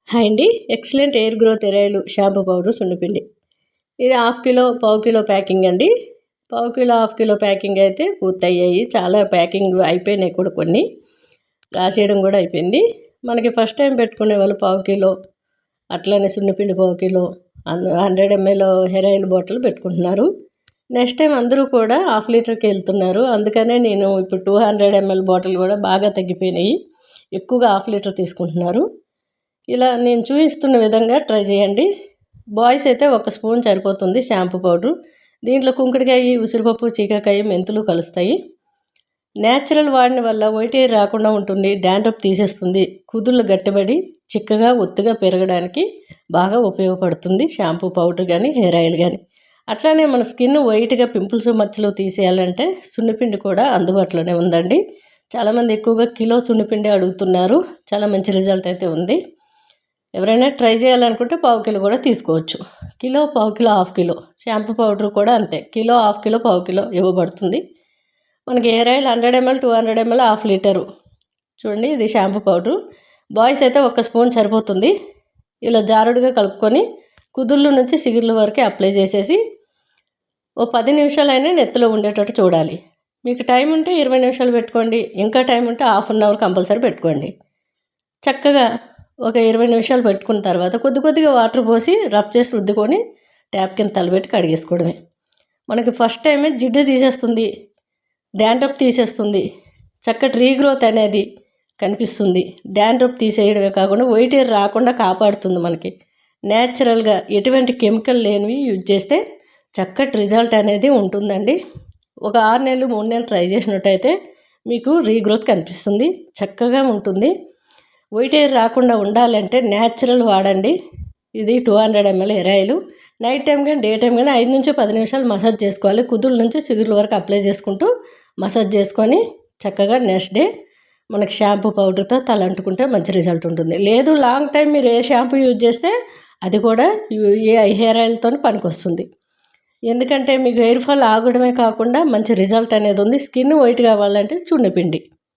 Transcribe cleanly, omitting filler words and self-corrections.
Hi అండి. Excellent hair growth hair oil shampoo powder సున్నిపిండి. ఇది హాఫ్ కిలో పావు కిలో ప్యాకింగ్ అండి. పావు కిలో హాఫ్ కిలో ప్యాకింగ్ అయితే పూర్తయ్యాయి. చాలా ప్యాకింగ్ అయిపోయినాయి కూడా, కొన్ని రాసేయడం కూడా అయిపోయింది. మనకి ఫస్ట్ టైం పెట్టుకునే వాళ్ళు పావు కిలో, అట్లనే సున్నిపిండి పావు kilo, 100 ml hair oil bottle పెట్టుకుంటున్నారు. నెక్స్ట్ టైం అందరూ కూడా హాఫ్ లీటర్కి వెళ్తున్నారు. అందుకనే నేను ఇప్పుడు 200 ml బాటిల్ కూడా బాగా తగ్గిపోయినాయి. ఎక్కువగా హాఫ్ లీటర్ తీసుకుంటున్నారు. ఇలా నేను చూపిస్తున్న విధంగా ట్రై చేయండి. బాయ్స్ అయితే 1 స్పూన్ సరిపోతుంది షాంపూ పౌడరు. దీంట్లో కుంకుడుకాయ, ఉసిరిపప్పు, చీకాకాయ, మెంతులు కలుస్తాయి. న్యాచురల్ వాడిన వల్ల వైట్ హెయిర్ రాకుండా ఉంటుంది. డాండ్రఫ్ తీసేస్తుంది. కుదుళ్ళు గట్టిబడి చిక్కగా ఒత్తుగా పెరగడానికి బాగా ఉపయోగపడుతుంది షాంపూ పౌడర్ కానీ హెయిర్ ఆయిల్ కానీ. అట్లానే మన స్కిన్ వైట్గా పింపుల్స్ మచ్చలు తీసేయాలంటే సున్నిపిండి కూడా అందుబాటులోనే ఉందండి. చాలామంది ఎక్కువగా కిలో సున్నిపిండి అడుగుతున్నారు. చాలా మంచి రిజల్ట్ అయితే ఉంది. ఎవరైనా ట్రై చేయాలనుకుంటే పావు కిలో కూడా తీసుకోవచ్చు. కిలో, పావు kilo, half kilo. Shampoo powder కూడా అంతే, కిలో, హాఫ్ కిలో, పావు కిలో ఇవ్వబడుతుంది. మనకి hair oil 100 ml, 200 ml, half litre. చూడండి, ఇది షాంపూ పౌడరు. బాయ్స్ అయితే 1 స్పూన్ సరిపోతుంది. ఇలా జారుడుగా కలుపుకొని కుదుళ్ళు నుంచి సిగుర్ల వరకు అప్లై చేసేసి ఓ 10 నిమిషాలైనా నెత్తిలో ఉండేటట్టు చూడాలి. మీకు టైం ఉంటే 20 నిమిషాలు పెట్టుకోండి. ఇంకా టైం ఉంటే హాఫ్ అన్ అవర్ కంపల్సరీ పెట్టుకోండి. చక్కగా ఒక 20 నిమిషాలు పెట్టుకున్న తర్వాత కొద్దిగా వాటర్ పోసి రఫ్ చేసి రుద్దుకొని ట్యాప్ కింద తలబెట్టి కడిగేసుకోవడమే. మనకి ఫస్ట్ టైమే జిడ్డు తీసేస్తుంది, డాండ్రఫ్ తీసేస్తుంది, చక్కటి రీగ్రోత్ అనేది కనిపిస్తుంది. డాండ్రఫ్ తీసేయడమే కాకుండా వైట్ హెయిర్ రాకుండా కాపాడుతుంది. మనకి న్యాచురల్గా ఎటువంటి కెమికల్ లేనివి యూజ్ చేస్తే చక్కటి రిజల్ట్ అనేది ఉంటుందండి. ఒక 6 నెలలు 3 నెలలు ట్రై చేసినట్టయితే మీకు రీగ్రోత్ కనిపిస్తుంది, చక్కగా ఉంటుంది. వైట్ హెయిర్ రాకుండా ఉండాలంటే న్యాచురల్ వాడండి. ఇది 200 ml hair oil. Night time కానీ డే టైం కానీ 5 నుంచి 10 నిమిషాలు మసాజ్ చేసుకోవాలి. కుదుళ్ళ నుంచి సిగుర్ల వరకు అప్లై చేసుకుంటూ మసాజ్ చేసుకొని చక్కగా నెక్స్ట్ డే మనకి షాంపూ పౌడర్తో తల అంటుకుంటే మంచి రిజల్ట్ ఉంటుంది. లేదు లాంగ్ టైం మీరు ఏ షాంపూ యూజ్ చేస్తే అది కూడా ఏ హెయిర్ ఆయిల్తో పనికొస్తుంది. ఎందుకంటే మీకు హెయిర్ ఫాల్ ఆగడమే కాకుండా మంచి రిజల్ట్ అనేది ఉంది. స్కిన్ వైట్ కావాలంటే సున్నిపిండి.